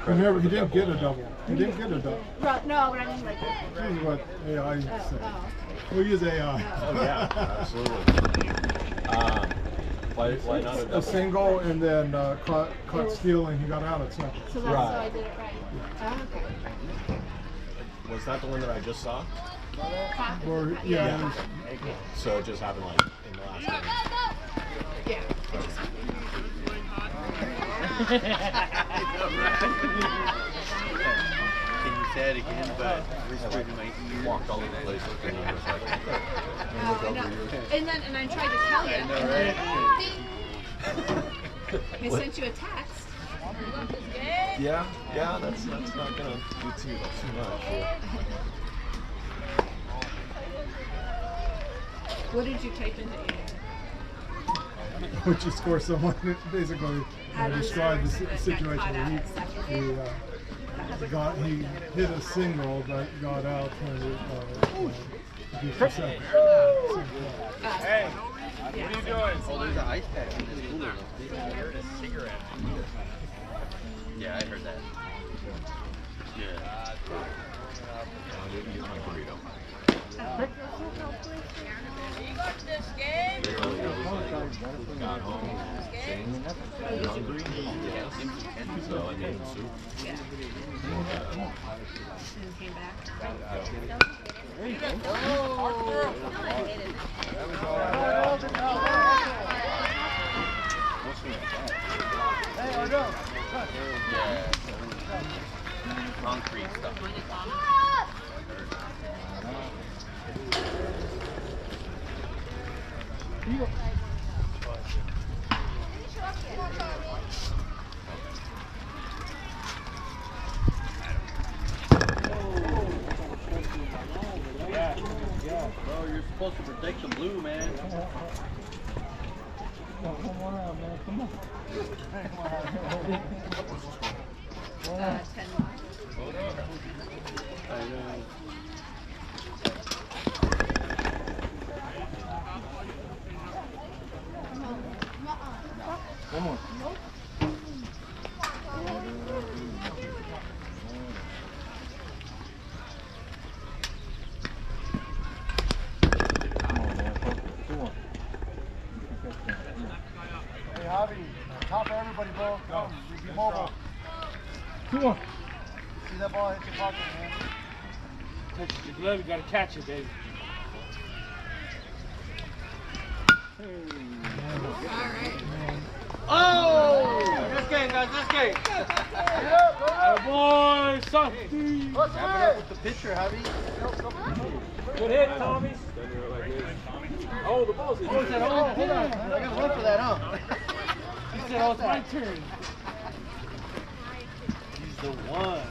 credit for He the didn't get a double. He didn't get a double. No, but I mean like. This is what AI said. Oh. We use AI. Oh yeah, absolutely. Why not A single and then caught stealing. He got out at second. So that's how I did it right. Oh, okay. Was that the one that I just saw? Or, yeah. So it just happened like in the last game. Yeah. Can you say it again, but whispering in my ear? Walked all over the place looking at us like, And I tried to tell you. I know, right? I sent you a text. yeah, that's not gonna do too much. What did you type into AI? Which you score someone basically described the situation. He hit a single that got out when he second. Hey, what are you doing? Oh, there's an ice pack in this cooler. I heard a cigarette. Yeah, I heard that. Yeah. Got home, changed, hungry, so I made him soup. Yeah. And came back. Concrete stuff. Bro, you're supposed to protect the blue, man. Come on out, man. Come on. 10. I know. Come on. Hey, Javi, top of everybody, bro. Come, be mobile. Come on. See that ball hit your pocket, man. Touch your glove, you gotta catch it, baby. Oh! This game, guys, this game. Oh boy, Softy. Wrap it up with the pitcher, Javi. Good hit, Tommy. Oh, the ball's in. Oh, is that all? Hold on. I gotta run for that, huh? He said, oh, it's my turn. He's the one.